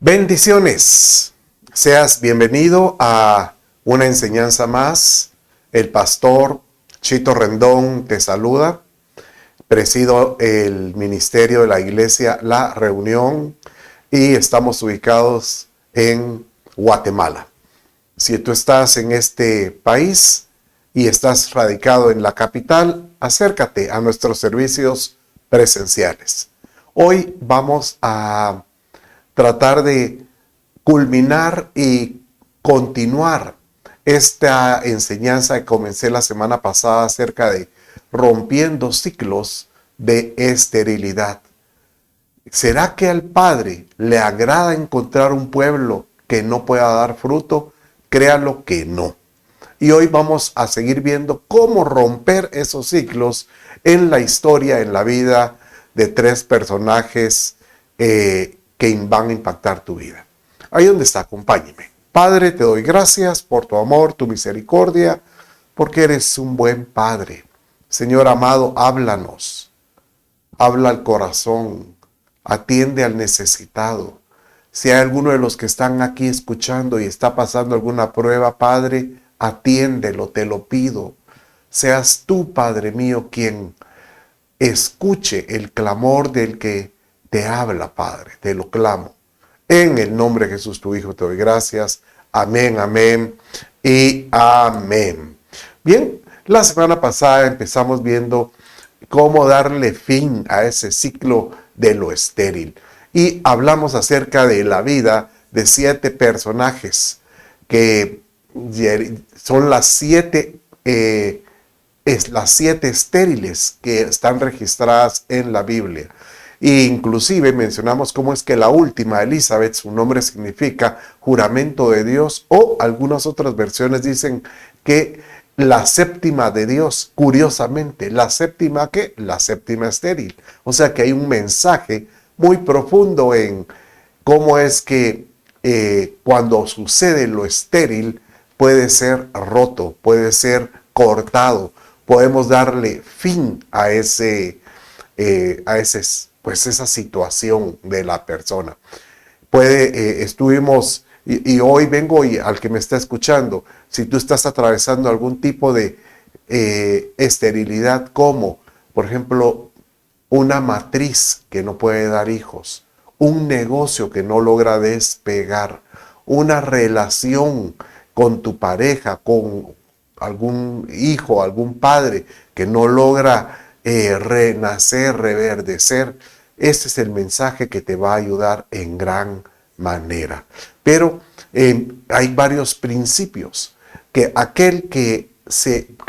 Bendiciones. Seas bienvenido a una enseñanza más. El pastor Chito Rendón te saluda. Presido el ministerio de la iglesia La Reunión y estamos ubicados en Guatemala. Si tú estás en este país y estás radicado en la capital, acércate a nuestros servicios presenciales. Hoy vamos a tratar de culminar y continuar esta enseñanza que comencé la semana pasada acerca de rompiendo ciclos de esterilidad. ¿Será que al Padre le agrada encontrar un pueblo que no pueda dar fruto? Créalo que no. Y hoy vamos a seguir viendo cómo romper esos ciclos en la historia, en la vida de tres personajes que van a impactar tu vida. Ahí donde está, acompáñeme. Padre, te doy gracias por tu amor, tu misericordia, porque eres un buen Padre. Señor amado, háblanos. Habla al corazón. Atiende al necesitado. Si hay alguno de los que están aquí escuchando y está pasando alguna prueba, Padre, atiéndelo, te lo pido. Seas tú, Padre mío, quien escuche el clamor del que te habla, Padre, te lo clamo. En el nombre de Jesús, tu Hijo, te doy gracias. Amén, amén y amén. Bien, la semana pasada empezamos viendo cómo darle fin a ese ciclo de lo estéril. Y hablamos acerca de la vida de 7 personajes que son las 7 estériles que están registradas en la Biblia. E inclusive mencionamos cómo es que la última, Elizabeth, su nombre significa juramento de Dios, o algunas otras versiones dicen que la séptima de Dios. Curiosamente, ¿la séptima qué? La séptima estéril. O sea que hay un mensaje muy profundo en cómo es que cuando sucede lo estéril puede ser roto, puede ser cortado. Podemos darle fin a esa situación de la persona. Estuvimos, y hoy vengo y al que me está escuchando, si tú estás atravesando algún tipo de esterilidad, como por ejemplo una matriz que no puede dar hijos, un negocio que no logra despegar, una relación con tu pareja, con algún hijo, algún padre que no logra renacer, reverdecer. Este es el mensaje que te va a ayudar en gran manera. Pero hay varios principios que aquel que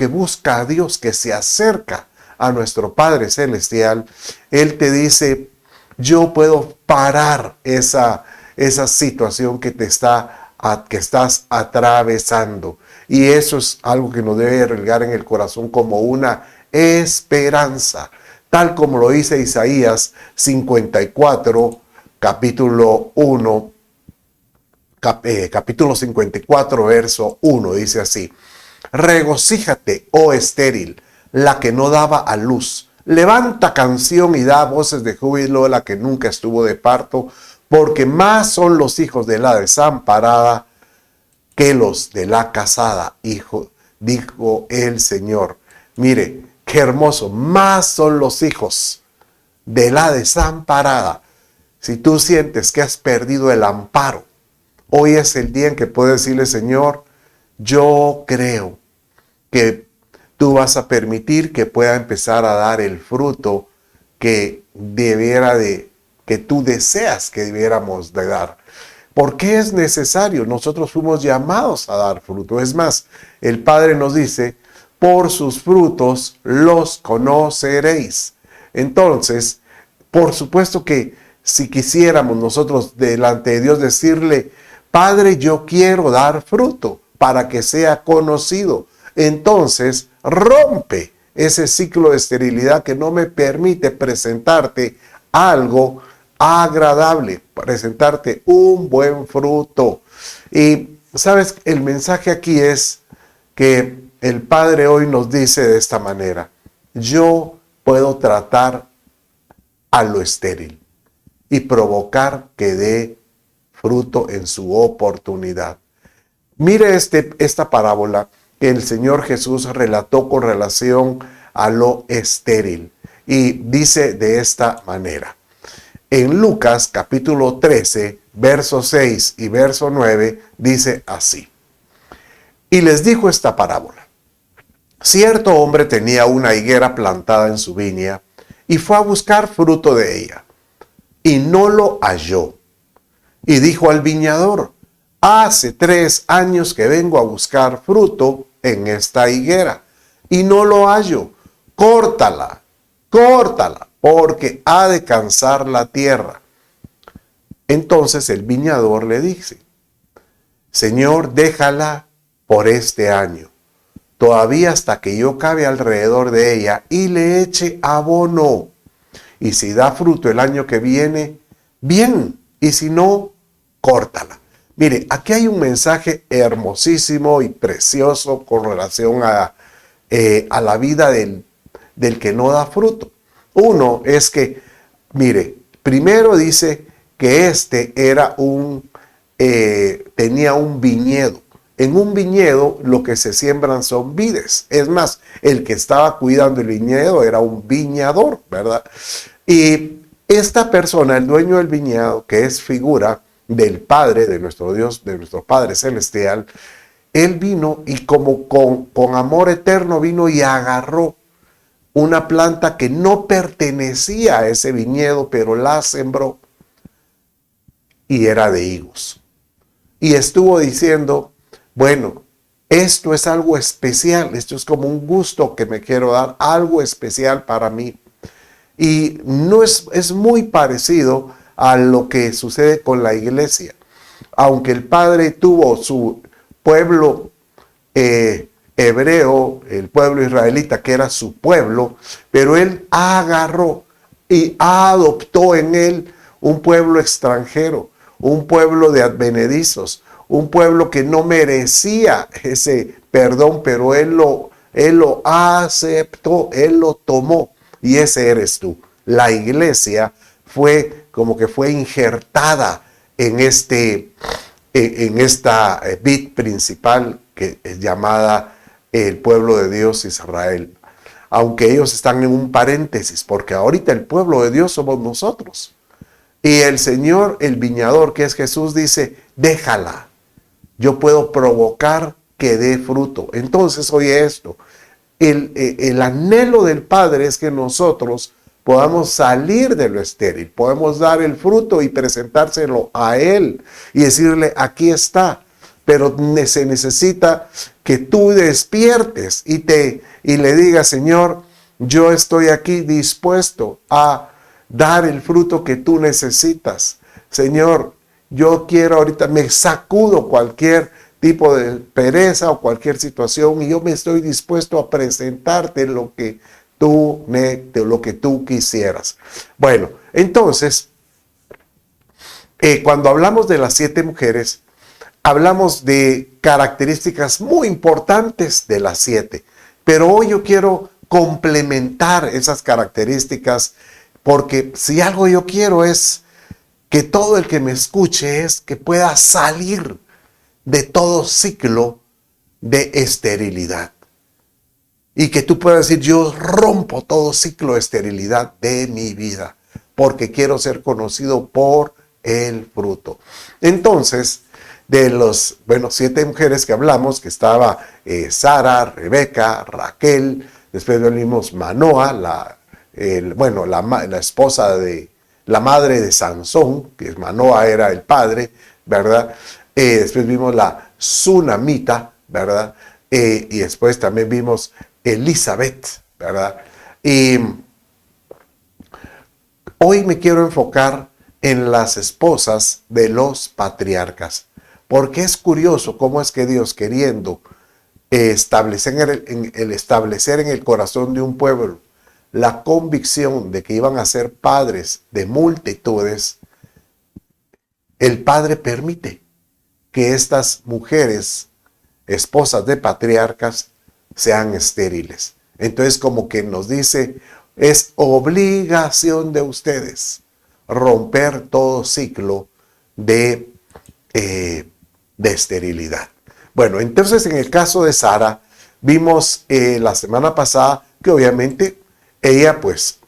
busca a Dios, que se acerca a nuestro Padre Celestial, Él te dice: yo puedo parar esa situación que estás atravesando. Y eso es algo que nos debe regar en el corazón como una esperanza, tal como lo dice Isaías 54, capítulo 1, capítulo 54, verso 1, dice así: regocíjate, oh estéril, la que no daba a luz. Levanta canción y da voces de júbilo, la que nunca estuvo de parto, porque más son los hijos de la desamparada que los de la casada, dijo el Señor. Mire, qué hermoso, más son los hijos de la desamparada. Si tú sientes que has perdido el amparo, hoy es el día en que puedes decirle: Señor, yo creo que tú vas a permitir que pueda empezar a dar el fruto que que tú deseas que debiéramos de dar. ¿Por qué es necesario? Nosotros fuimos llamados a dar fruto. Es más, el Padre nos dice: por sus frutos los conoceréis. Entonces, por supuesto que si quisiéramos nosotros delante de Dios decirle: Padre, yo quiero dar fruto para que sea conocido, entonces rompe ese ciclo de esterilidad que no me permite presentarte algo agradable, presentarte un buen fruto. Y sabes, el mensaje aquí es que el Padre hoy nos dice de esta manera: yo puedo tratar a lo estéril y provocar que dé fruto en su oportunidad. Mire esta parábola que el Señor Jesús relató con relación a lo estéril. Y dice de esta manera. En Lucas capítulo 13, verso 6 y verso 9, dice así. Y les dijo esta parábola. Cierto hombre tenía una higuera plantada en su viña y fue a buscar fruto de ella. Y no lo halló. Y dijo al viñador, hace 3 años que vengo a buscar fruto en esta higuera y no lo hallo. Córtala, porque ha de cansar la tierra. Entonces el viñador le dice, Señor, déjala por este año, todavía hasta que yo cabe alrededor de ella y le eche abono. Y si da fruto el año que viene, bien, y si no, córtala. Mire, aquí hay un mensaje hermosísimo y precioso con relación a la vida del que no da fruto. Uno es que, mire, primero dice que tenía un viñedo. En un viñedo lo que se siembran son vides. Es más, el que estaba cuidando el viñedo era un viñador, ¿verdad? Y esta persona, el dueño del viñedo, que es figura del Padre, de nuestro Dios, de nuestro Padre Celestial, él vino y como con amor eterno vino y agarró una planta que no pertenecía a ese viñedo, pero la sembró y era de higos. Y estuvo diciendo, bueno, esto es algo especial, esto es como un gusto que me quiero dar, algo especial para mí. Y no es muy parecido a lo que sucede con la iglesia. Aunque el Padre tuvo su pueblo hebreo, el pueblo israelita, que era su pueblo, pero él agarró y adoptó en él un pueblo extranjero, un pueblo de advenedizos, un pueblo que no merecía ese perdón, pero él lo aceptó, él lo tomó, y ese eres tú. La iglesia fue como que fue injertada en esta vid principal que es llamada el pueblo de Dios Israel. Aunque ellos están en un paréntesis, porque ahorita el pueblo de Dios somos nosotros. Y el Señor, el viñador, que es Jesús, dice, déjala. Yo puedo provocar que dé fruto. Entonces, oye esto. El anhelo del Padre es que nosotros podamos salir de lo estéril, podemos dar el fruto y presentárselo a Él y decirle, aquí está. Pero se necesita que tú despiertes y le digas, Señor, yo estoy aquí dispuesto a dar el fruto que tú necesitas. Señor, yo quiero ahorita, me sacudo cualquier tipo de pereza o cualquier situación y yo me estoy dispuesto a presentarte lo que tú quisieras. Bueno, entonces, cuando hablamos de las 7 mujeres, hablamos de características muy importantes de las 7, pero hoy yo quiero complementar esas características porque si algo yo quiero es que todo el que me escuche es que pueda salir de todo ciclo de esterilidad. Y que tú puedas decir, yo rompo todo ciclo de esterilidad de mi vida, porque quiero ser conocido por el fruto. Entonces, de los 7 mujeres que hablamos, que estaba Sara, Rebeca, Raquel, después venimos Manoa, la esposa de la madre de Sansón, que Manoa era el padre, ¿verdad? Después vimos la Sunamita, ¿verdad? Y después también vimos Elizabeth, ¿verdad? Y hoy me quiero enfocar en las esposas de los patriarcas, porque es curioso cómo es que Dios, queriendo establecer en el corazón de un pueblo la convicción de que iban a ser padres de multitudes, el Padre permite que estas mujeres, esposas de patriarcas, sean estériles. Entonces, como que nos dice, es obligación de ustedes romper todo ciclo de de esterilidad. Bueno, entonces en el caso de Sara, vimos la semana pasada que obviamente ella pues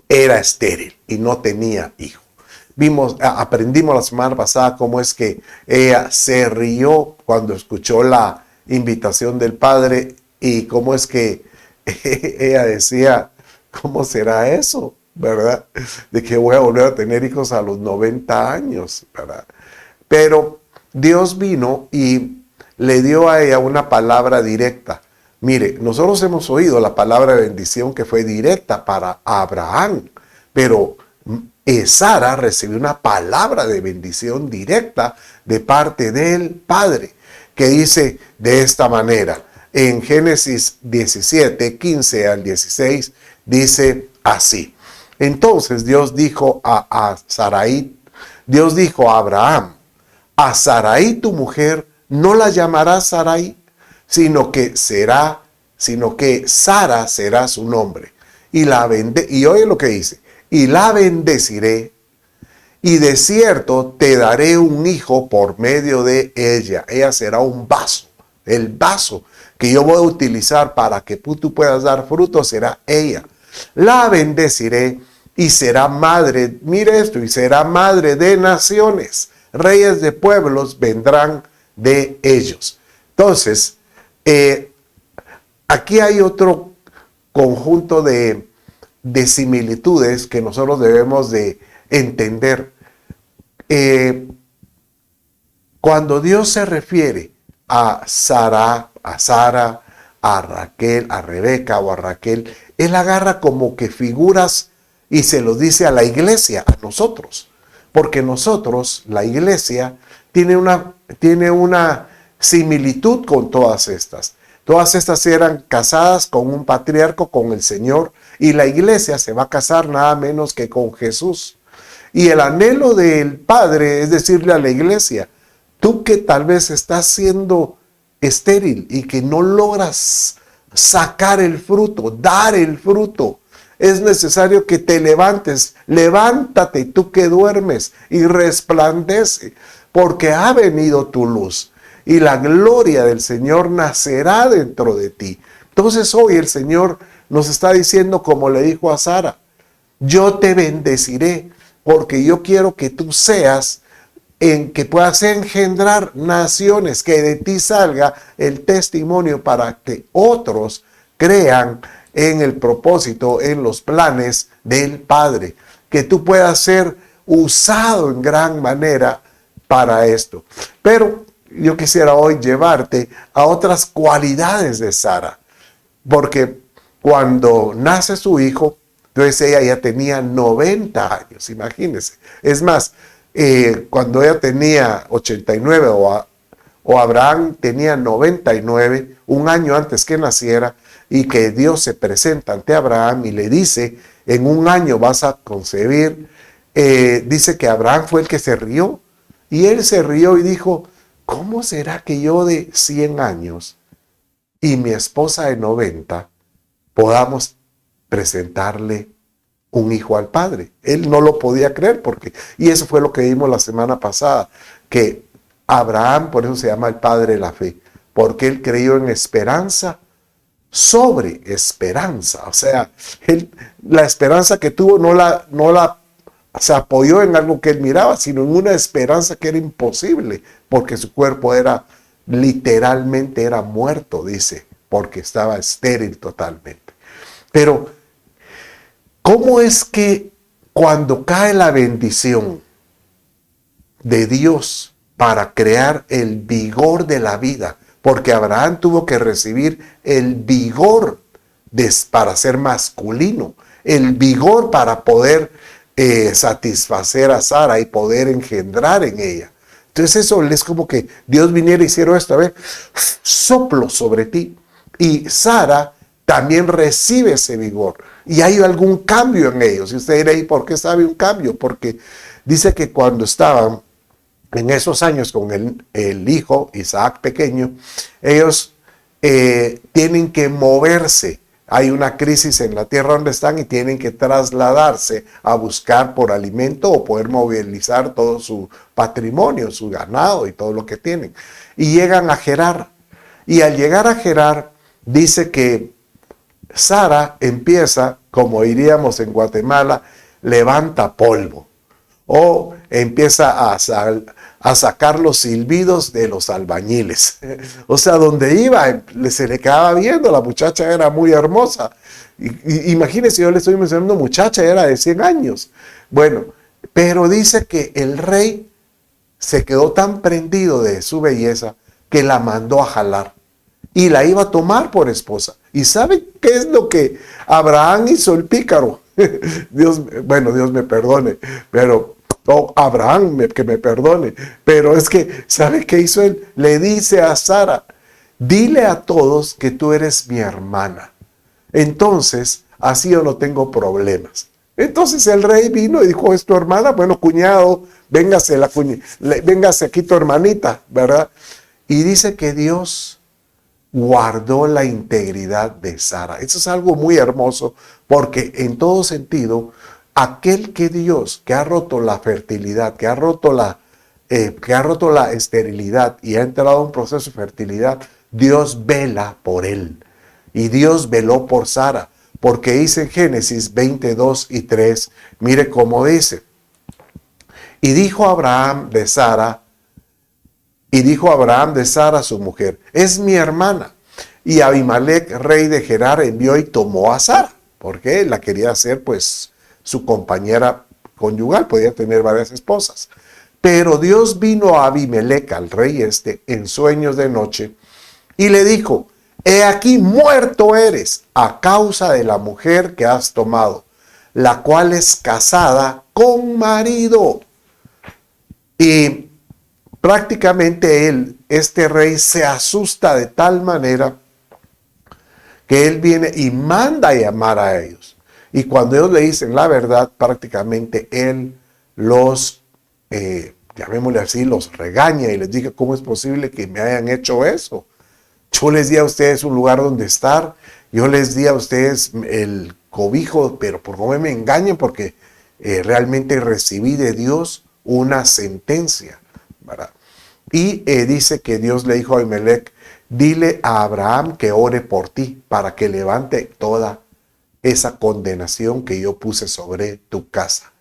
era estéril y no tenía hijo. Aprendimos la semana pasada cómo es que ella se rió cuando escuchó la invitación del padre y cómo es que ella decía, ¿cómo será eso? ¿Verdad? De que voy a volver a tener hijos a los 90 años, ¿verdad? Pero Dios vino y le dio a ella una palabra directa. Mire, nosotros hemos oído la palabra de bendición que fue directa para Abraham, pero Sara recibió una palabra de bendición directa de parte del Padre, que dice de esta manera, en Génesis 17, 15 al 16, dice así. Entonces Dios dijo a Sarai, Dios dijo a Abraham, a Sarai tu mujer no la llamarás Sarai, sino que Sara será su nombre. Y oye lo que dice, y la bendeciré, y de cierto te daré un hijo por medio de ella. Ella será un vaso, el vaso que yo voy a utilizar para que tú puedas dar fruto será ella. La bendeciré y será madre, mire esto, y será madre de naciones. Reyes de pueblos vendrán de ellos. Entonces, aquí hay otro conjunto de similitudes que nosotros debemos de entender. Cuando Dios se refiere a Sara, a Raquel, a Rebeca o a Raquel, Él agarra como que figuras y se los dice a la iglesia, a nosotros. Porque nosotros, la iglesia, tiene una similitud con todas estas. Todas estas eran casadas con un patriarca, con el Señor, y la iglesia se va a casar nada menos que con Jesús. Y el anhelo del Padre es decirle a la iglesia, tú que tal vez estás siendo estéril y que no logras sacar el fruto, dar el fruto, es necesario que te levantes. Levántate tú que duermes y resplandece, porque ha venido tu luz y la gloria del Señor nacerá dentro de ti. Entonces hoy el Señor nos está diciendo, como le dijo a Sara, yo te bendeciré porque yo quiero que tú seas que puedas engendrar naciones, que de ti salga el testimonio para que otros crean en el propósito, en los planes del Padre, que tú puedas ser usado en gran manera para esto. Pero yo quisiera hoy llevarte a otras cualidades de Sara, porque cuando nace su hijo, entonces ella ya tenía 90 años, imagínense. Es más, cuando ella tenía 89 o Abraham tenía 99, un año antes que naciera, y que Dios se presenta ante Abraham y le dice, en un año vas a concebir, dice que Abraham fue el que se rió, y él se rió y dijo, ¿cómo será que yo de 100 años y mi esposa de 90 podamos presentarle un hijo al Padre? Él no lo podía creer y eso fue lo que vimos la semana pasada, que Abraham, por eso se llama el padre de la fe, porque él creyó en esperanza sobre esperanza. O sea, la esperanza que tuvo no se apoyó en algo que él miraba, sino en una esperanza que era imposible, porque su cuerpo literalmente era muerto, dice, porque estaba estéril totalmente. Pero, ¿cómo es que cuando cae la bendición de Dios para crear el vigor de la vida, porque Abraham tuvo que recibir el vigor para ser masculino, el vigor para poder satisfacer a Sara y poder engendrar en ella? Entonces eso es como que Dios viniera y hiciera esto, a ver, soplo sobre ti. Y Sara también recibe ese vigor. Y hay algún cambio en ellos. Y usted dirá, ¿y por qué sabe un cambio? Porque dice que cuando estaban en esos años con el hijo Isaac pequeño, ellos tienen que moverse hay una crisis en la tierra donde están y tienen que trasladarse a buscar por alimento o poder movilizar todo su patrimonio, su ganado y todo lo que tienen. Y llegan a Gerar. Y al llegar a Gerar, dice que Sara empieza, como diríamos en Guatemala, levanta polvo. O empieza a sacar los silbidos de los albañiles. O sea, donde iba, se le quedaba viendo, la muchacha era muy hermosa. Imagínense, yo le estoy mencionando muchacha, era de 100 años. Bueno, pero dice que el rey se quedó tan prendido de su belleza que la mandó a jalar y la iba a tomar por esposa. ¿Y saben qué es lo que Abraham hizo, el pícaro? Dios me perdone, pero Abraham, que me perdone, pero es que, ¿sabe qué hizo él? Le dice a Sara, dile a todos que tú eres mi hermana. Entonces, así yo no tengo problemas. Entonces el rey vino y dijo, ¿es tu hermana? Bueno, cuñado, véngase aquí tu hermanita, ¿verdad? Y dice que Dios guardó la integridad de Sara. Eso es algo muy hermoso, porque en todo sentido, aquel que Dios, que ha roto la fertilidad, que ha roto la esterilidad y ha entrado a un proceso de fertilidad, Dios vela por él. Y Dios veló por Sara, porque dice en Génesis 22 y 3, mire cómo dice. Y dijo Abraham de Sara su mujer, es mi hermana. Y Abimelec, rey de Gerar, envió y tomó a Sara, porque la quería hacer pues su compañera conyugal, podía tener varias esposas. Pero Dios vino a Abimelec, al rey en sueños de noche, y le dijo, he aquí muerto eres a causa de la mujer que has tomado, la cual es casada con marido. Y prácticamente este rey se asusta de tal manera que él viene y manda a llamar a ellos. Y cuando ellos le dicen la verdad, prácticamente él los, llamémosle así, los regaña y les dice, ¿cómo es posible que me hayan hecho eso? Yo les di a ustedes un lugar donde estar, yo les di a ustedes el cobijo, pero por favor me engañen porque realmente recibí de Dios una sentencia, ¿verdad? Y dice que Dios le dijo a Abimelec, dile a Abraham que ore por ti para que levante toda esa condenación que yo puse sobre tu casa.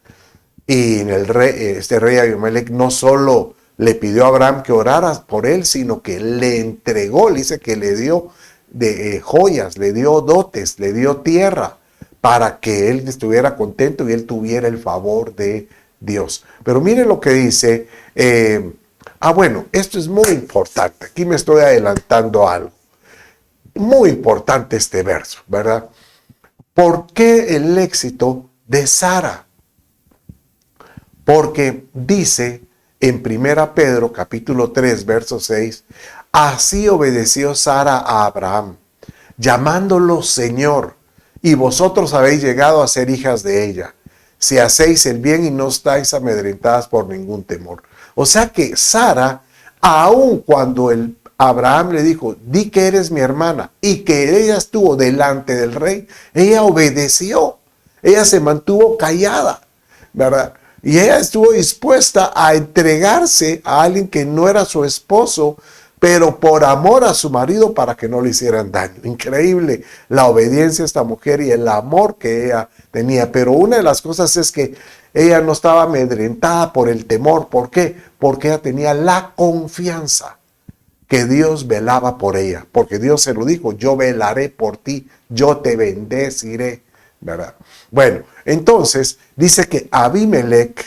Y este rey Abimelec no solo le pidió a Abraham que orara por él, sino que le entregó, le dice que le dio joyas, le dio dotes, le dio tierra, para que él estuviera contento y él tuviera el favor de Dios. Pero mire lo que dice, bueno, esto es muy importante, aquí me estoy adelantando a algo. Muy importante este verso, ¿verdad? ¿Por qué el éxito de Sara? Porque dice en 1 Pedro capítulo 3, verso 6, así obedeció Sara a Abraham, llamándolo Señor, y vosotros habéis llegado a ser hijas de ella, si hacéis el bien y no estáis amedrentadas por ningún temor. O sea que Sara, aun cuando Abraham le dijo, di que eres mi hermana, y que ella estuvo delante del rey, ella obedeció, ella se mantuvo callada, ¿verdad? Y ella estuvo dispuesta a entregarse a alguien que no era su esposo, pero por amor a su marido para que no le hicieran daño. Increíble la obediencia de esta mujer y el amor que ella tenía. Pero una de las cosas es que ella no estaba amedrentada por el temor. ¿Por qué? Porque ella tenía la confianza que Dios velaba por ella. Porque Dios se lo dijo, yo velaré por ti, yo te bendeciré, ¿verdad? Bueno, entonces dice que Abimelec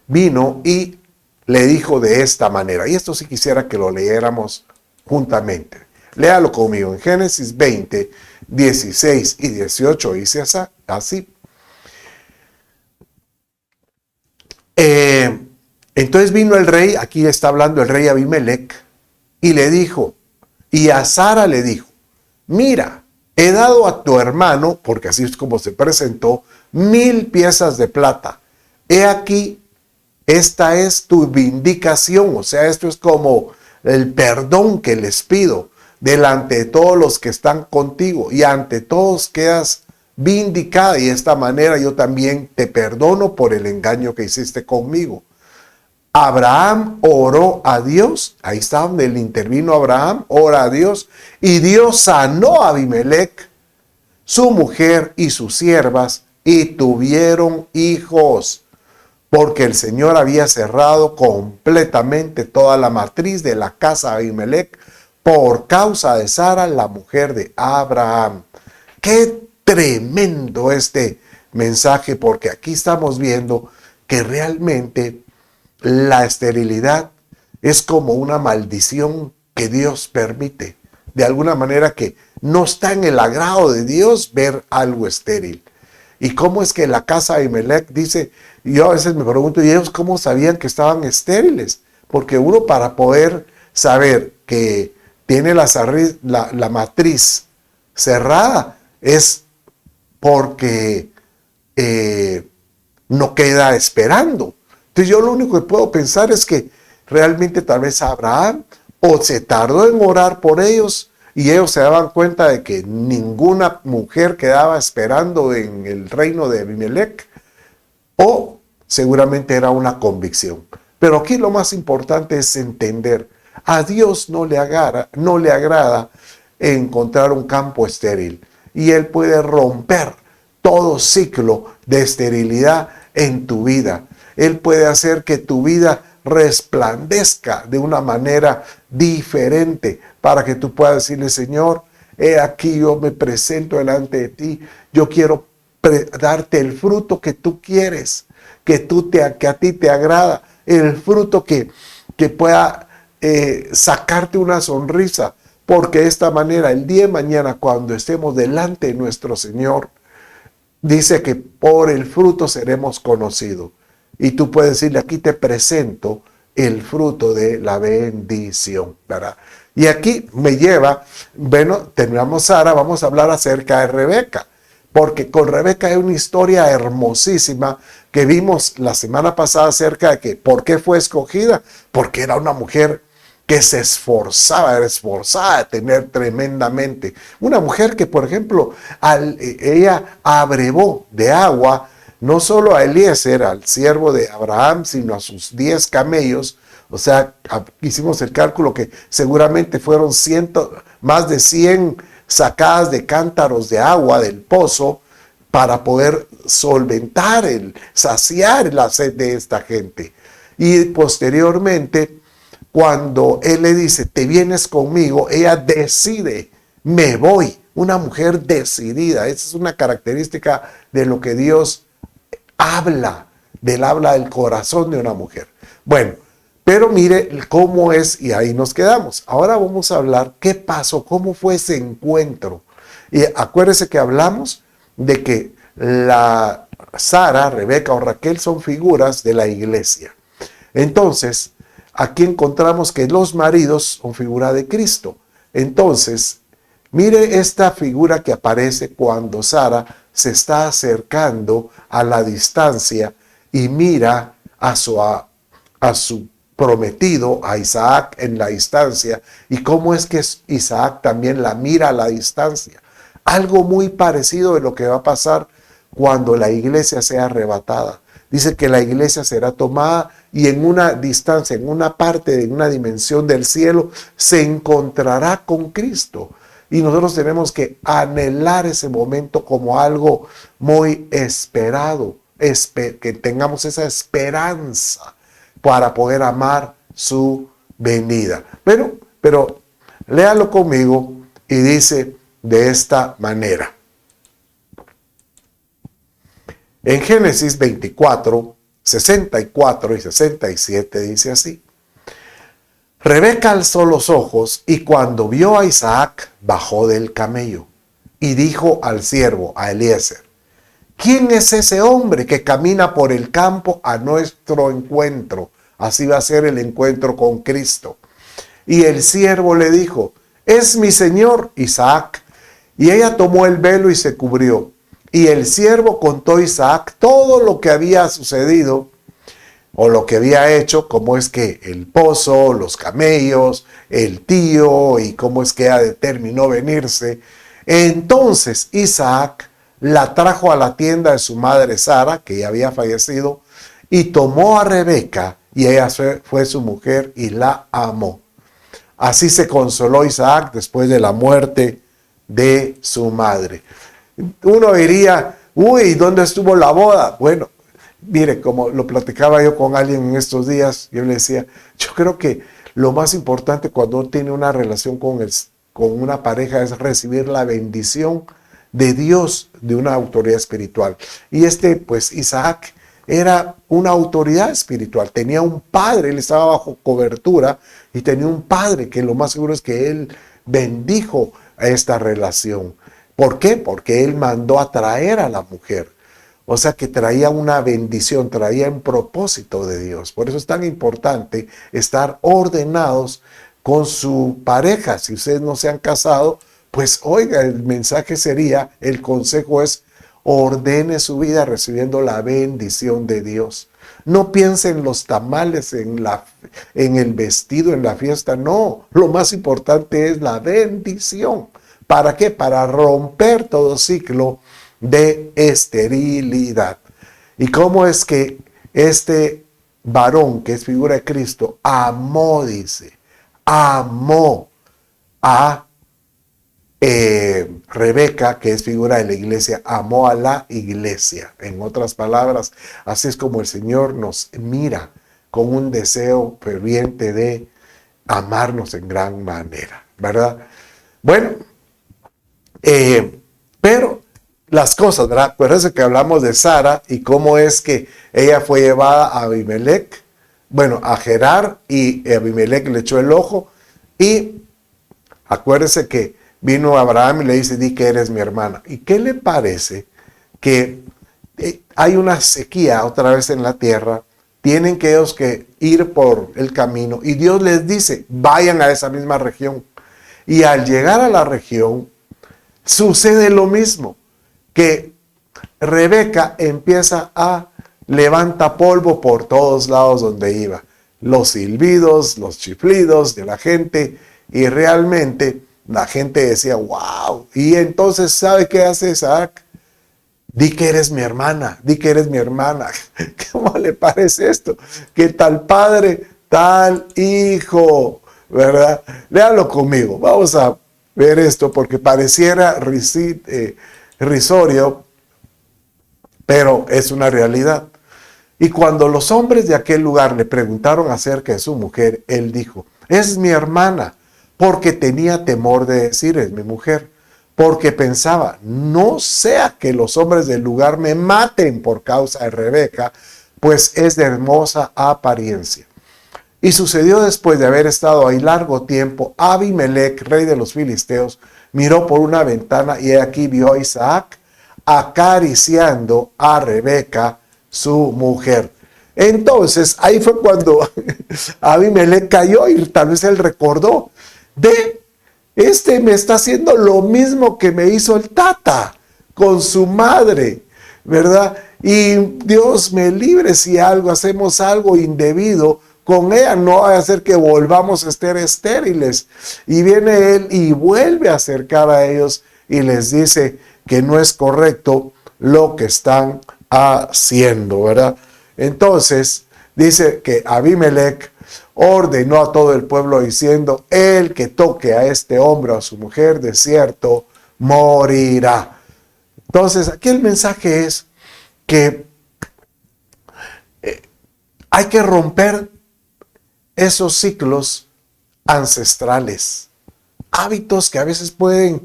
vino y le dijo de esta manera, y esto sí quisiera que lo leyéramos juntamente. Léalo conmigo en Génesis 20, 16 y 18, dice así. Entonces vino el rey, aquí está hablando el rey Abimelec, y le dijo, y a Sara le dijo, mira, he dado a tu hermano, porque así es como se presentó, 1000 piezas de plata. He aquí, esta es tu vindicación, o sea, esto es como el perdón que les pido delante de todos los que están contigo, y ante todos quedas vindicada, y de esta manera yo también te perdono por el engaño que hiciste conmigo. Abraham oró a Dios, ahí está donde le intervino Abraham, ora a Dios, y Dios sanó a Abimelec, su mujer y sus siervas, y tuvieron hijos, porque el Señor había cerrado completamente toda la matriz de la casa de Abimelec por causa de Sara, la mujer de Abraham. Qué tremendo este mensaje, porque aquí estamos viendo que realmente la esterilidad es como una maldición que Dios permite. De alguna manera que no está en el agrado de Dios ver algo estéril. ¿Y cómo es que la casa de Abimelec dice? Yo a veces me pregunto, ¿y ellos cómo sabían que estaban estériles? Porque uno, para poder saber que tiene la matriz cerrada, es porque no queda esperando. Entonces yo lo único que puedo pensar es que realmente tal vez Abraham o se tardó en orar por ellos, y ellos se daban cuenta de que ninguna mujer quedaba esperando en el reino de Abimelec, o seguramente era una convicción. Pero aquí lo más importante es entender, a Dios no le agrada encontrar un campo estéril, y Él puede romper todo ciclo de esterilidad en tu vida. Él puede hacer que tu vida resplandezca de una manera diferente, para que tú puedas decirle: Señor, he aquí yo me presento delante de ti, yo quiero darte el fruto que tú quieres, que a ti te agrada, el fruto que pueda sacarte una sonrisa, porque de esta manera el día de mañana, cuando estemos delante de nuestro Señor, dice que por el fruto seremos conocidos. Y tú puedes decirle: aquí te presento el fruto de la bendición, ¿verdad? Y aquí me lleva, bueno, terminamos Sara, vamos a hablar acerca de Rebeca, porque con Rebeca hay una historia hermosísima que vimos la semana pasada acerca de que por qué fue escogida, porque era una mujer que se esforzaba, era esforzada de tener tremendamente. Una mujer que, por ejemplo, ella abrevó de agua no solo a Eliezer, al siervo de Abraham, sino a sus 10 camellos. O sea, hicimos el cálculo que seguramente fueron más de 100 sacadas de cántaros de agua del pozo para poder solventar, saciar la sed de esta gente. Y posteriormente, cuando él le dice: te vienes conmigo, ella decide: me voy. Una mujer decidida. Esa es una característica de lo que Dios habla del corazón de una mujer. Bueno, pero mire cómo es, y ahí nos quedamos. Ahora vamos a hablar qué pasó, cómo fue ese encuentro. Y acuérdese que hablamos de que la Sara, Rebeca o Raquel son figuras de la iglesia. Entonces, aquí encontramos que los maridos son figura de Cristo. Entonces, mire esta figura que aparece cuando Sara se está acercando a la distancia y mira a su prometido, a Isaac, en la distancia, y cómo es que Isaac también la mira a la distancia. Algo muy parecido de lo que va a pasar cuando la iglesia sea arrebatada. Dice que la iglesia será tomada y en una distancia, en una parte de una dimensión del cielo, se encontrará con Cristo. Y nosotros tenemos que anhelar ese momento como algo muy esperado, que tengamos esa esperanza para poder amar su venida. Pero léalo conmigo y dice de esta manera. En Génesis 24, 64 y 67 dice así: Rebeca alzó los ojos y cuando vio a Isaac, bajó del camello y dijo al siervo, a Eliezer: ¿quién es ese hombre que camina por el campo a nuestro encuentro? Así va a ser el encuentro con Cristo. Y el siervo le dijo: es mi señor Isaac. Y ella tomó el velo y se cubrió. Y el siervo contó a Isaac todo lo que había sucedido. o lo que había hecho, cómo es que el pozo, los camellos, el tío y cómo es que ella determinó venirse. Entonces Isaac la trajo a la tienda de su madre Sara, que ya había fallecido, y tomó a Rebeca y ella fue su mujer y la amó. Así se consoló Isaac después de la muerte de su madre. Uno diría, uy, ¿dónde estuvo la boda? Bueno, mire, como lo platicaba yo con alguien en estos días, yo le decía, yo creo que lo más importante cuando uno tiene una relación con una pareja es recibir la bendición de Dios, de una autoridad espiritual. Y pues Isaac era una autoridad espiritual, tenía un padre, él estaba bajo cobertura y tenía un padre que lo más seguro es que él bendijo a esta relación. ¿Por qué? Porque él mandó a traer a la mujer. O sea que traía una bendición, traía un propósito de Dios. Por eso es tan importante estar ordenados con su pareja. Si ustedes no se han casado, pues oiga, el mensaje sería, el consejo es, ordene su vida recibiendo la bendición de Dios. No piense en los tamales, en el vestido, en la fiesta. No, lo más importante es la bendición. ¿Para qué? Para romper todo ciclo de esterilidad. ¿Y cómo es que este varón, que es figura de Cristo, amó a Rebeca, que es figura de la iglesia, amó a la iglesia? En otras palabras, así es como el Señor nos mira, con un deseo ferviente de amarnos en gran manera, ¿verdad? Bueno, pero las cosas, ¿verdad? Acuérdense que hablamos de Sara y cómo es que ella fue llevada a Abimelech, bueno, a Gerar, y Abimelech le echó el ojo. Y acuérdense que vino Abraham y le dice, di que eres mi hermana. ¿Y qué le parece que hay una sequía otra vez en la tierra? Tienen que ellos que ir por el camino y Dios les dice, vayan a esa misma región. Y al llegar a la región, sucede lo mismo, que Rebeca empieza a levantar polvo por todos lados donde iba. Los silbidos, los chiflidos de la gente, y realmente la gente decía, wow. Y entonces, ¿sabe qué hace Isaac? Di que eres mi hermana, di que eres mi hermana. ¿Cómo le parece esto? Que tal padre, tal hijo, ¿verdad? Léalo conmigo, vamos a ver esto porque pareciera risorio, pero es una realidad. Y cuando los hombres de aquel lugar le preguntaron acerca de su mujer, él dijo, es mi hermana, porque tenía temor de decir, es mi mujer, porque pensaba, no sea que los hombres del lugar me maten por causa de Rebeca, pues es de hermosa apariencia. Y sucedió después de haber estado ahí largo tiempo, Abimelech, rey de los filisteos, miró por una ventana y aquí vio a Isaac acariciando a Rebeca, su mujer. Entonces, ahí fue cuando Abimelech cayó y tal vez él recordó, me está haciendo lo mismo que me hizo el tata con su madre, ¿verdad? Y Dios me libre si hacemos algo indebido con ella, no va a hacer que volvamos a estar estériles. Y viene él y vuelve a acercar a ellos y les dice que no es correcto lo que están haciendo, ¿verdad? Entonces dice que Abimelech ordenó a todo el pueblo diciendo, el que toque a este hombre o a su mujer, de cierto morirá. Entonces aquí el mensaje es que hay que romper esos ciclos ancestrales, hábitos que a veces pueden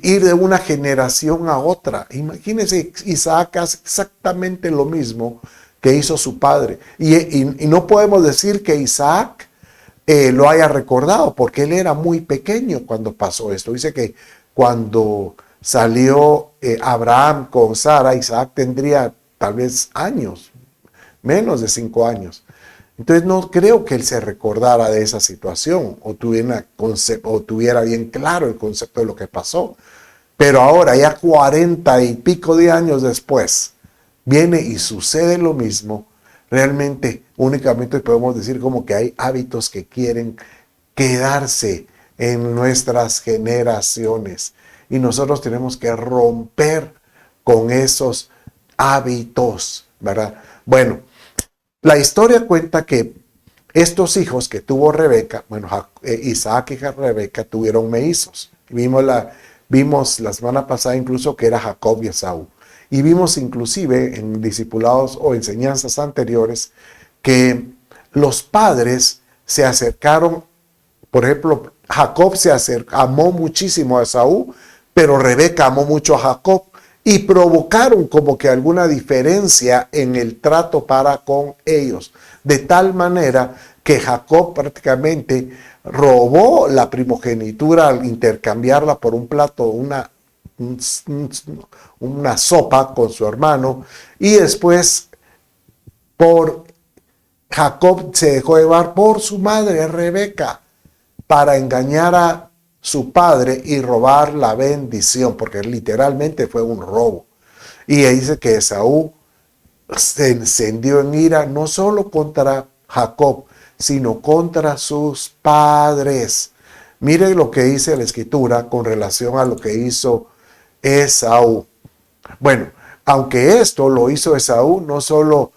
ir de una generación a otra. Imagínense, Isaac hace exactamente lo mismo que hizo su padre. Y no podemos decir que Isaac lo haya recordado, porque él era muy pequeño cuando pasó esto. Dice que cuando salió Abraham con Sara, Isaac tendría tal vez años, menos de 5 años. Entonces no creo que él se recordara de esa situación o tuviera bien claro el concepto de lo que pasó. Pero ahora, ya 40 y pico de años después, viene y sucede lo mismo. Realmente, únicamente podemos decir como que hay hábitos que quieren quedarse en nuestras generaciones. Y nosotros tenemos que romper con esos hábitos, ¿verdad? Bueno, la historia cuenta que estos hijos que tuvo Rebeca, bueno, Isaac y Rebeca tuvieron mellizos. Vimos la semana pasada incluso que era Jacob y Esaú. Y vimos inclusive en discipulados o enseñanzas anteriores que los padres se acercaron. Por ejemplo, Jacob amó muchísimo a Esaú, pero Rebeca amó mucho a Jacob y provocaron como que alguna diferencia en el trato para con ellos. De tal manera que Jacob prácticamente robó la primogenitura al intercambiarla por un plato, una sopa con su hermano, y después Jacob se dejó llevar por su madre Rebeca para engañar a su padre y robar la bendición, porque literalmente fue un robo. Y dice que Esaú se encendió en ira no solo contra Jacob, sino contra sus padres. Mire lo que dice la escritura con relación a lo que hizo Esaú. Bueno, aunque esto lo hizo Esaú no solo,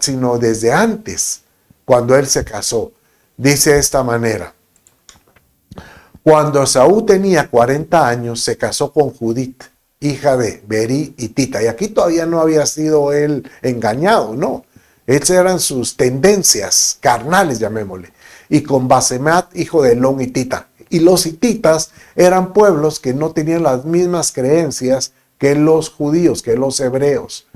sino desde antes, cuando él se casó. Dice de esta manera: cuando Esaú tenía 40 años, se casó con Judith, hija de Berí y Tita. Y aquí todavía no había sido él engañado, no. Esas eran sus tendencias carnales, llamémosle. Y con Basemat, hijo de Elón y Tita. Y los hititas eran pueblos que no tenían las mismas creencias que los judíos, que los hebreos.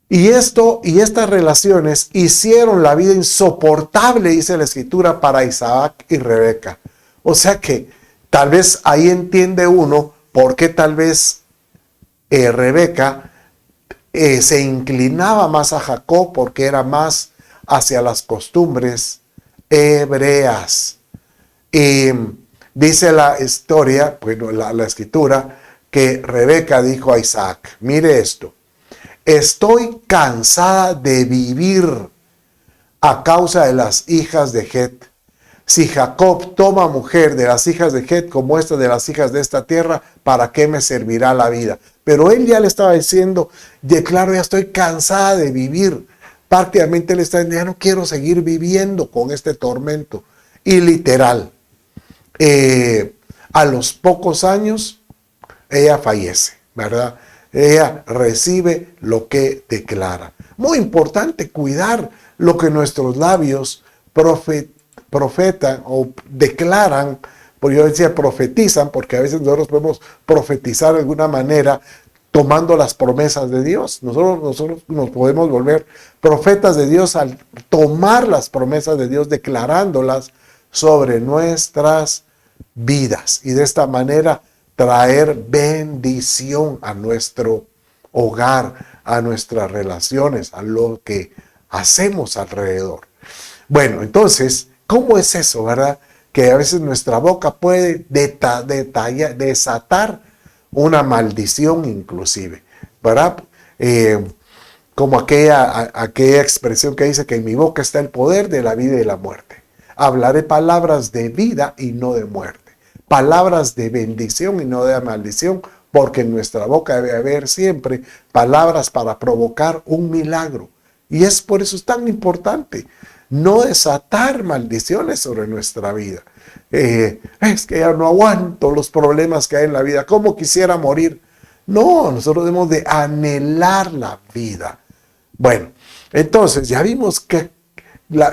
Y estas relaciones hicieron la vida insoportable, dice la escritura, para Isaac y Rebeca. O sea que tal vez ahí entiende uno por qué tal vez Rebeca se inclinaba más a Jacob, porque era más hacia las costumbres hebreas. Y dice la historia, bueno, la escritura, que Rebeca dijo a Isaac: mire esto, estoy cansada de vivir a causa de las hijas de Het. Si Jacob toma mujer de las hijas de Het como esta de las hijas de esta tierra, ¿para qué me servirá la vida? Pero él ya le estaba diciendo, claro, ya estoy cansada de vivir. Prácticamente le está diciendo, ya no quiero seguir viviendo con este tormento. Y literal, a los pocos años, ella fallece, ¿verdad? Ella recibe lo que declara. Muy importante cuidar lo que nuestros labios profetan o declaran, porque yo decía profetizan, porque a veces nosotros podemos profetizar de alguna manera tomando las promesas de Dios. Nosotros nos podemos volver profetas de Dios al tomar las promesas de Dios, declarándolas sobre nuestras vidas, y de esta manera traer bendición a nuestro hogar, a nuestras relaciones, a lo que hacemos alrededor. Bueno, entonces, ¿cómo es eso, verdad? Que a veces nuestra boca puede desatar una maldición inclusive, ¿verdad? Como aquella expresión que dice que en mi boca está el poder de la vida y de la muerte. Hablaré palabras de vida y no de muerte. Palabras de bendición y no de maldición, porque en nuestra boca debe haber siempre palabras para provocar un milagro. Y es por eso es tan importante no desatar maldiciones sobre nuestra vida. Es que ya no aguanto los problemas que hay en la vida. ¿Cómo quisiera morir? No, nosotros debemos de anhelar la vida. Bueno, entonces ya vimos que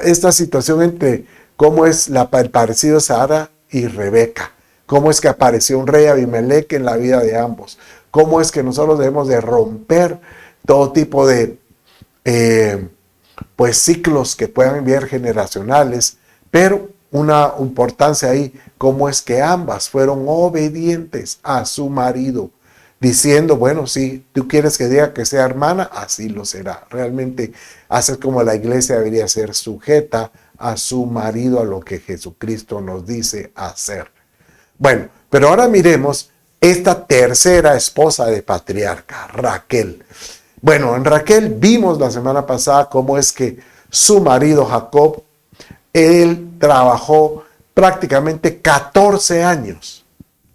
esta situación entre cómo es el parecido de Sara y Rebeca. Cómo es que apareció un rey Abimelech en la vida de ambos. Cómo es que nosotros debemos de romper todo tipo de ciclos que puedan haber generacionales, pero una importancia ahí, cómo es que ambas fueron obedientes a su marido, diciendo, bueno, si tú quieres que diga que sea hermana, así lo será. Realmente, hacer como la iglesia debería ser sujeta a su marido, a lo que Jesucristo nos dice hacer. Bueno, pero ahora miremos esta tercera esposa de patriarca, Raquel. Bueno, en Raquel vimos la semana pasada cómo es que su marido Jacob, él trabajó prácticamente 14 años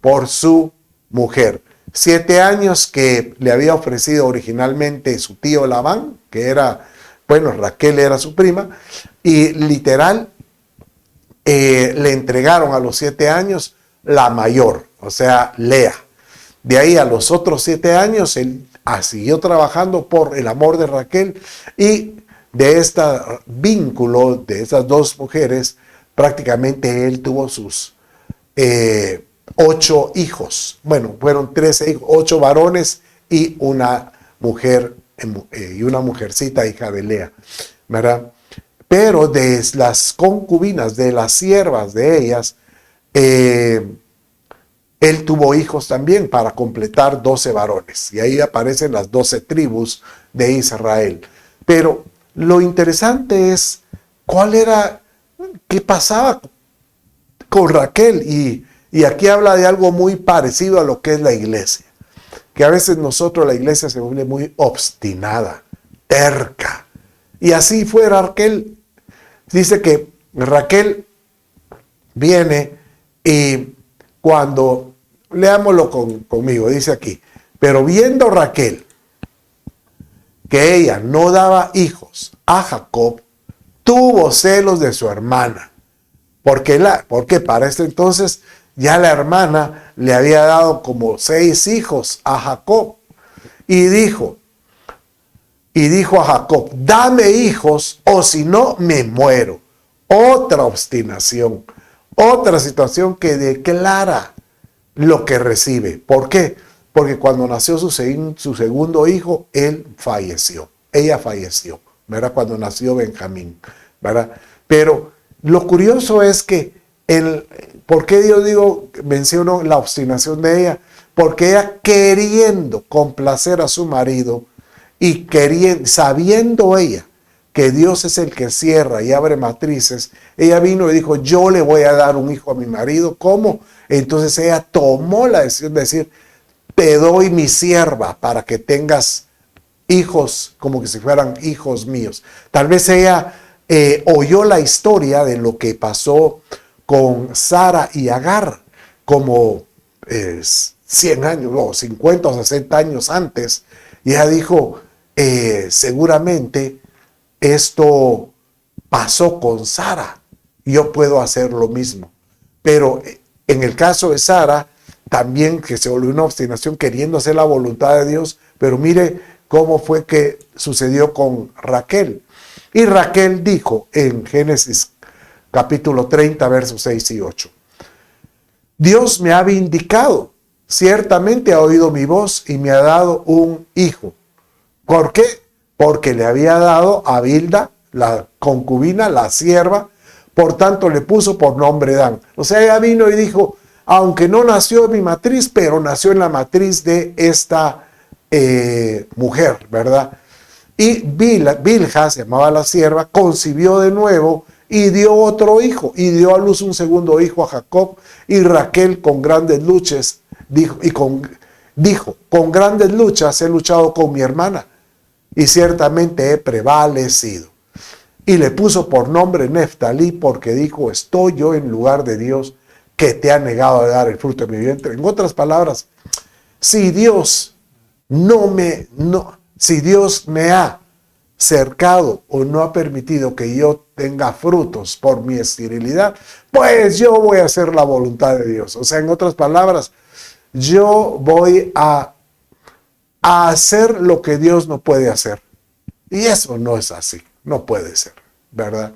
por su mujer. 7 años que le había ofrecido originalmente su tío Labán, que era, bueno, Raquel era su prima, y literal le entregaron a los 7 años la mayor, o sea, Lea. De ahí a los otros 7 años, él siguió trabajando por el amor de Raquel, y de este vínculo de esas dos mujeres, prácticamente él tuvo sus 8 hijos. Bueno, fueron 13 hijos, 8 varones y una mujer y una mujercita, hija de Lea, ¿verdad? Pero de las concubinas, de las siervas de ellas, él tuvo hijos también para completar 12 varones. Y ahí aparecen las 12 tribus de Israel. Pero lo interesante es qué pasaba con Raquel. Y aquí habla de algo muy parecido a lo que es la iglesia. Que a veces la iglesia se vuelve muy obstinada, terca. Y así fue Raquel. Dice que Raquel viene y cuando, leámoslo conmigo, dice aquí, pero viendo Raquel que ella no daba hijos a Jacob, tuvo celos de su hermana. Porque para este entonces ya la hermana le había dado como 6 hijos a Jacob. Y dijo a Jacob, dame hijos o si no me muero. Otra obstinación, otra situación que declara lo que recibe. ¿Por qué? Porque cuando nació su segundo hijo, ella falleció, ¿verdad? Cuando nació Benjamín, ¿verdad? Pero lo curioso es que, ¿por qué menciono la obstinación de ella? Porque ella queriendo complacer a su marido y sabiendo ella que Dios es el que cierra y abre matrices, ella vino y dijo, yo le voy a dar un hijo a mi marido. ¿Cómo? Entonces ella tomó la decisión de decir, te doy mi sierva para que tengas hijos como que si fueran hijos míos. Tal vez ella oyó la historia de lo que pasó con Sara y Agar como 100 años, o 50 o 60 años antes. Y ella dijo, seguramente esto pasó con Sara, yo puedo hacer lo mismo. Pero en el caso de Sara, también que se volvió una obstinación queriendo hacer la voluntad de Dios, pero mire cómo fue que sucedió con Raquel. Y Raquel dijo en Génesis capítulo 30, versos 6 y 8, Dios me ha vindicado, ciertamente ha oído mi voz y me ha dado un hijo. ¿Por qué? Porque le había dado a Bilda, la concubina, la sierva, por tanto le puso por nombre Dan. O sea, ella vino y dijo, aunque no nació en mi matriz, pero nació en la matriz de esta mujer, ¿verdad? Y Bilha, se llamaba la sierva, concibió de nuevo y dio otro hijo, y dio a luz un segundo hijo a Jacob, y Raquel con grandes luchas, dijo, con grandes luchas he luchado con mi hermana, y ciertamente he prevalecido. Y le puso por nombre Neftalí, porque dijo, estoy yo en lugar de Dios, que te ha negado de dar el fruto de mi vientre. En otras palabras, si Dios si Dios me ha cercado o no ha permitido que yo tenga frutos por mi esterilidad, pues yo voy a hacer la voluntad de Dios. O sea, en otras palabras, yo voy a hacer lo que Dios no puede hacer. Y eso no es así, no puede ser, ¿verdad?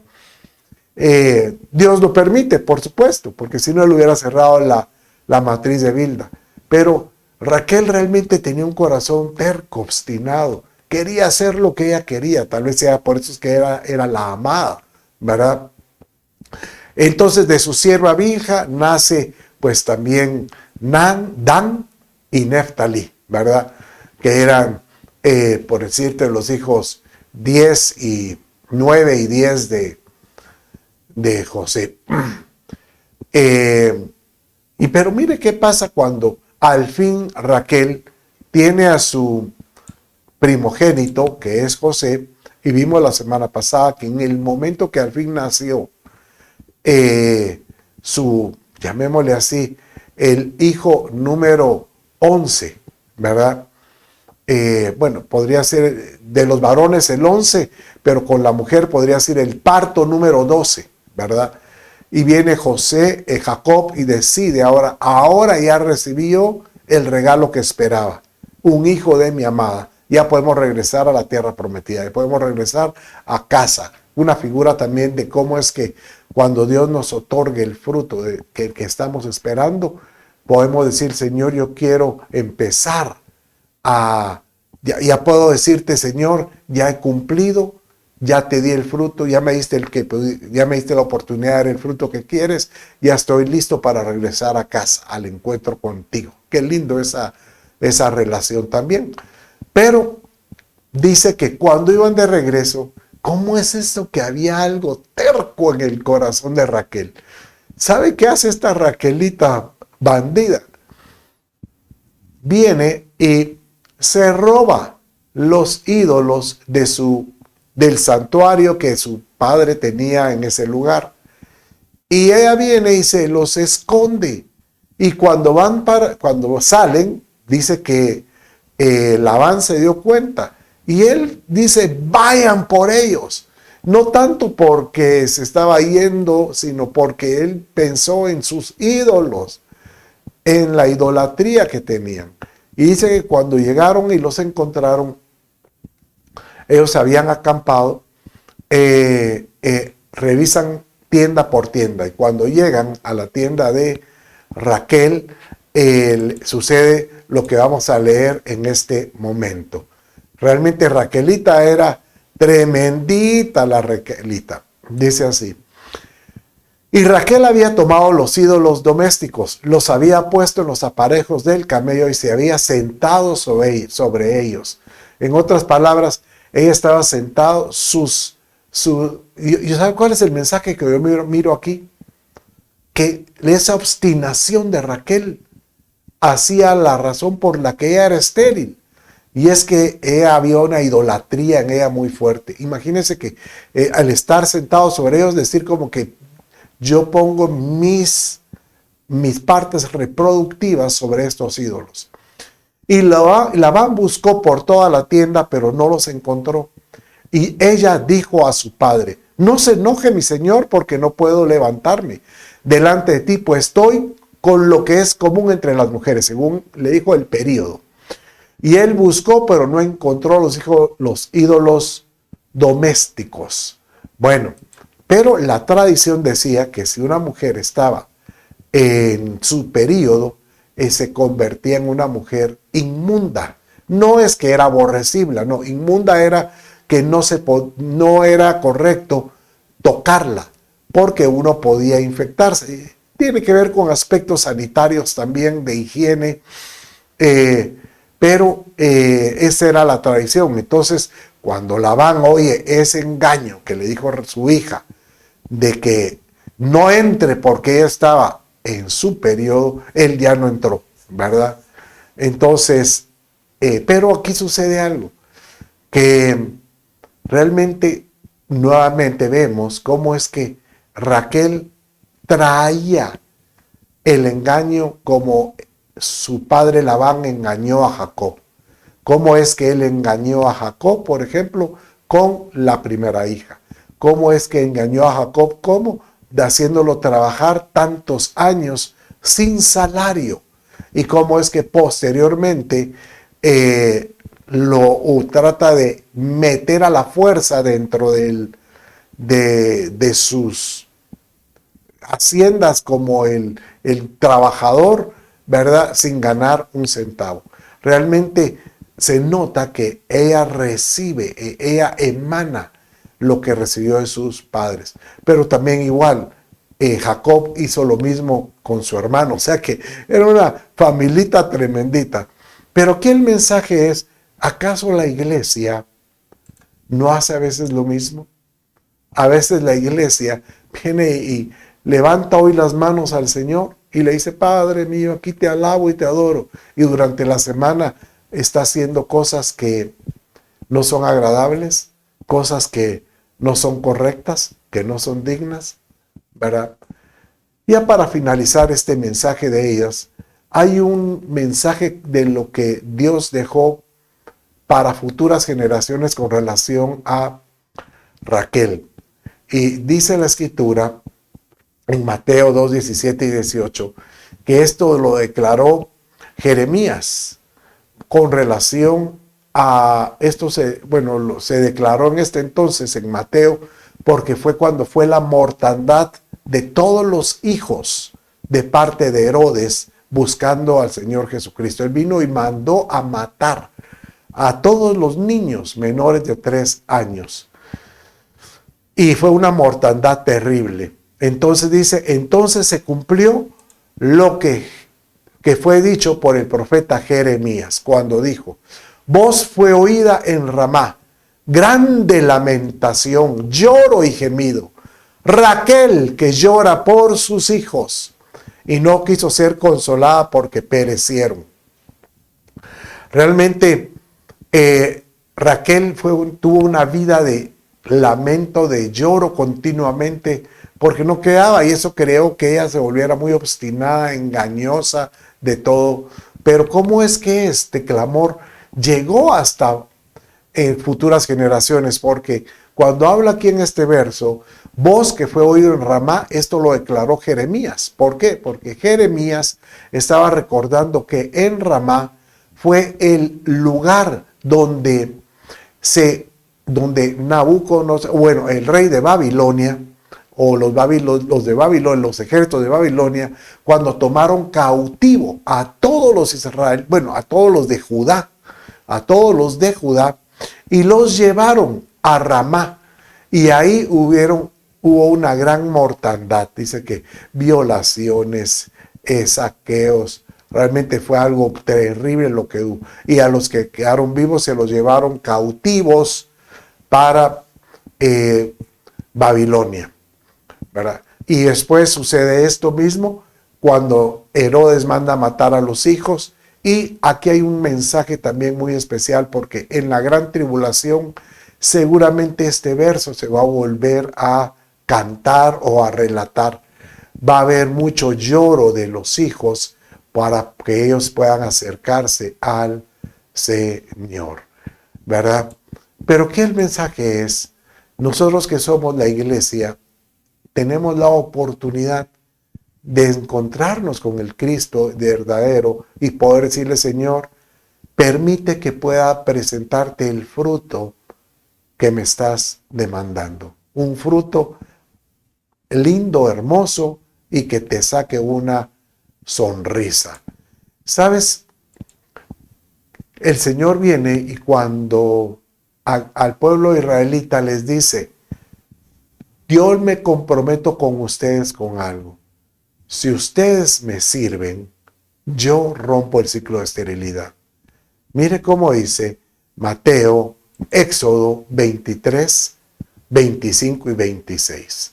Dios lo permite, por supuesto, porque si no le hubiera cerrado la matriz de Bilda. Pero Raquel realmente tenía un corazón terco, obstinado. Quería hacer lo que ella quería. Tal vez sea por eso es que era la amada, ¿verdad? Entonces de su sierva Bilha nace pues también Dan y Neftalí, ¿verdad? Que eran, por decirte, los hijos 9 y 10 de José. Pero mire qué pasa cuando al fin Raquel tiene a su primogénito, que es José, y vimos la semana pasada que en el momento que al fin nació llamémosle así, el hijo número 11, ¿verdad? Bueno, podría ser de los varones el 11, pero con la mujer podría ser el parto número 12, ¿verdad? Y viene Jacob y decide, ahora ya recibió el regalo que esperaba, un hijo de mi amada. Ya podemos regresar a la tierra prometida, ya podemos regresar a casa. Una figura también de cómo es que cuando Dios nos otorgue el fruto que estamos esperando, podemos decir, Señor, yo quiero empezar ya puedo decirte, Señor, ya he cumplido, ya te di el fruto, ya me diste la oportunidad de dar el fruto que quieres, ya estoy listo para regresar a casa, al encuentro contigo. Qué lindo esa relación también. Pero dice que cuando iban de regreso, ¿cómo es eso que había algo terco en el corazón de Raquel? ¿Sabe qué hace esta Raquelita bandida? Viene y se roba los ídolos del santuario que su padre tenía en ese lugar. Y ella viene y se los esconde. Y cuando salen, dice que Labán se dio cuenta. Y él dice, vayan por ellos. No tanto porque se estaba yendo, sino porque él pensó en sus ídolos, en la idolatría que tenían. Y dice que cuando llegaron y los encontraron, ellos se habían acampado, revisan tienda por tienda. Y cuando llegan a la tienda de Raquel, sucede lo que vamos a leer en este momento. Realmente Raquelita era tremendita, la Raquelita. Dice así. Y Raquel había tomado los ídolos domésticos, los había puesto en los aparejos del camello y se había sentado sobre ellos. En otras palabras, ella estaba sentado, ¿y sabe cuál es el mensaje que yo miro aquí? Que esa obstinación de Raquel hacía la razón por la que ella era estéril. Y es que había una idolatría en ella muy fuerte. Imagínense que al estar sentado sobre ellos, decir como que yo pongo mis partes reproductivas sobre estos ídolos. Y Labán buscó por toda la tienda, pero no los encontró. Y ella dijo a su padre, no se enoje mi señor porque no puedo levantarme delante de ti, pues estoy con lo que es común entre las mujeres, según le dijo el período. Y él buscó, pero no encontró los ídolos domésticos. Bueno, pero la tradición decía que si una mujer estaba en su periodo, se convertía en una mujer inmunda. No es que era aborrecible, no, inmunda era que no era correcto tocarla, porque uno podía infectarse. Tiene que ver con aspectos sanitarios también, de higiene, pero esa era la tradición. Entonces, cuando Labán oye ese engaño que le dijo su hija, de que no entre porque ella estaba en su periodo, él ya no entró, ¿verdad? Entonces, pero aquí sucede algo, que realmente nuevamente vemos cómo es que Raquel traía el engaño como su padre Labán engañó a Jacob. ¿Cómo es que él engañó a Jacob, por ejemplo, con la primera hija? ¿Cómo es que engañó a Jacob? ¿Cómo? Haciéndolo trabajar tantos años sin salario. ¿Y cómo es que posteriormente lo trata de meter a la fuerza dentro de sus haciendas como el trabajador, ¿verdad? Sin ganar un centavo. Realmente se nota que ella ella emana lo que recibió de sus padres. Pero también igual, Jacob hizo lo mismo con su hermano. O sea que era una familita tremendita. Pero aquí el mensaje es, ¿acaso la iglesia no hace a veces lo mismo? A veces la iglesia viene y levanta hoy las manos al Señor y le dice, Padre mío, aquí te alabo y te adoro. Y durante la semana está haciendo cosas que no son agradables, cosas que no son correctas, que no son dignas, ¿verdad? Ya para finalizar este mensaje de ellas, hay un mensaje de lo que Dios dejó para futuras generaciones con relación a Raquel. Y dice la Escritura en Mateo 2, 17 y 18, que esto lo declaró Jeremías con relación a esto. Se declaró en este entonces en Mateo, porque fue cuando fue la mortandad de todos los hijos de parte de Herodes buscando al Señor Jesucristo. Él vino y mandó a matar a todos los niños menores de 3 años. Y fue una mortandad terrible. Entonces dice, entonces se cumplió lo que fue dicho por el profeta Jeremías, cuando dijo, voz fue oída en Ramá, grande lamentación, lloro y gemido. Raquel que llora por sus hijos y no quiso ser consolada porque perecieron. Realmente Raquel tuvo una vida de lamento, de lloro continuamente, porque no quedaba, y eso creó que ella se volviera muy obstinada, engañosa de todo. Pero ¿cómo es que este clamor llegó hasta futuras generaciones? Porque cuando habla aquí en este verso, voz que fue oído en Ramá, esto lo declaró Jeremías. ¿Por qué? Porque Jeremías estaba recordando que en Ramá fue el lugar donde Nabucodonosor, el rey de Babilonia, o los de Babilonia, los ejércitos de Babilonia, cuando tomaron cautivo a todos los israelíes, a todos los de Judá, y los llevaron a Ramá, y ahí hubo una gran mortandad. Dice que violaciones, saqueos, realmente fue algo terrible lo que hubo. Y a los que quedaron vivos se los llevaron cautivos para Babilonia, ¿verdad? Y después sucede esto mismo cuando Herodes manda a matar a los hijos. Y aquí hay un mensaje también muy especial, porque en la gran tribulación seguramente este verso se va a volver a cantar o a relatar. Va a haber mucho lloro de los hijos para que ellos puedan acercarse al Señor, ¿verdad? Pero ¿qué el mensaje es? Nosotros que somos la iglesia, tenemos la oportunidad de encontrarnos con el Cristo verdadero y poder decirle, Señor, permite que pueda presentarte el fruto que me estás demandando. Un fruto lindo, hermoso, y que te saque una sonrisa. ¿Sabes? El Señor viene y cuando al pueblo israelita les dice, yo me comprometo con ustedes con algo. Si ustedes me sirven, yo rompo el ciclo de esterilidad. Mire cómo dice Mateo, Éxodo 23, 25 y 26.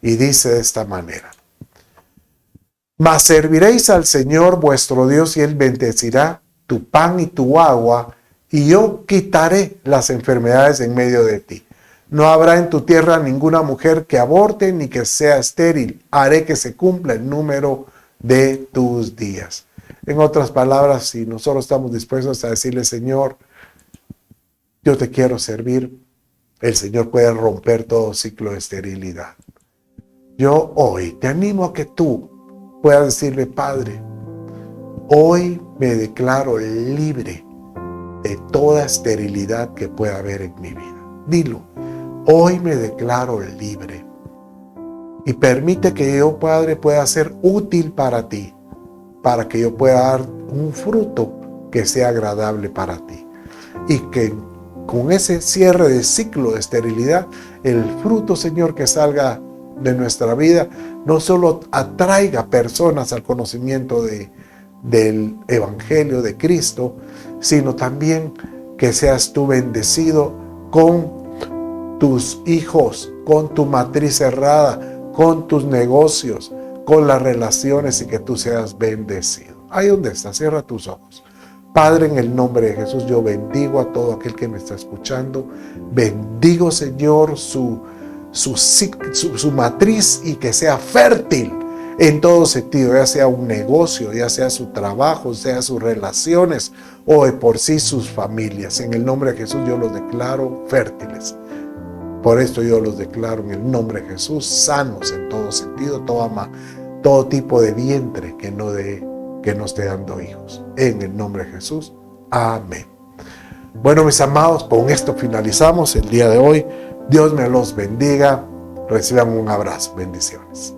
Y dice de esta manera, mas serviréis al Señor vuestro Dios y Él bendecirá tu pan y tu agua, y yo quitaré las enfermedades en medio de ti. No habrá en tu tierra ninguna mujer que aborte ni que sea estéril. Haré que se cumpla el número de tus días. En otras palabras, si nosotros estamos dispuestos a decirle, Señor, yo te quiero servir, el Señor puede romper todo ciclo de esterilidad. Yo hoy te animo a que tú puedas decirle, Padre, hoy me declaro libre de toda esterilidad que pueda haber en mi vida. Dilo, hoy me declaro libre. Y permite que yo, Padre, pueda ser útil para ti, para que yo pueda dar un fruto que sea agradable para ti. Y que con ese cierre de ciclo de esterilidad, el fruto, Señor, que salga de nuestra vida, no solo atraiga personas al conocimiento del Evangelio de Cristo, sino también que seas tú bendecido con tus hijos, con tu matriz cerrada, con tus negocios, con las relaciones, y que tú seas bendecido. Ahí donde estás, cierra tus ojos. Padre, en el nombre de Jesús, yo bendigo a todo aquel que me está escuchando. Bendigo, Señor, su matriz, y que sea fértil en todo sentido, ya sea un negocio, ya sea su trabajo, sea sus relaciones o de por sí sus familias. En el nombre de Jesús yo los declaro fértiles. Por esto yo los declaro en el nombre de Jesús sanos en todo sentido, todo tipo de vientre que no esté dando hijos. En el nombre de Jesús. Amén. Bueno, mis amados, con esto finalizamos el día de hoy. Dios me los bendiga. Reciban un abrazo. Bendiciones.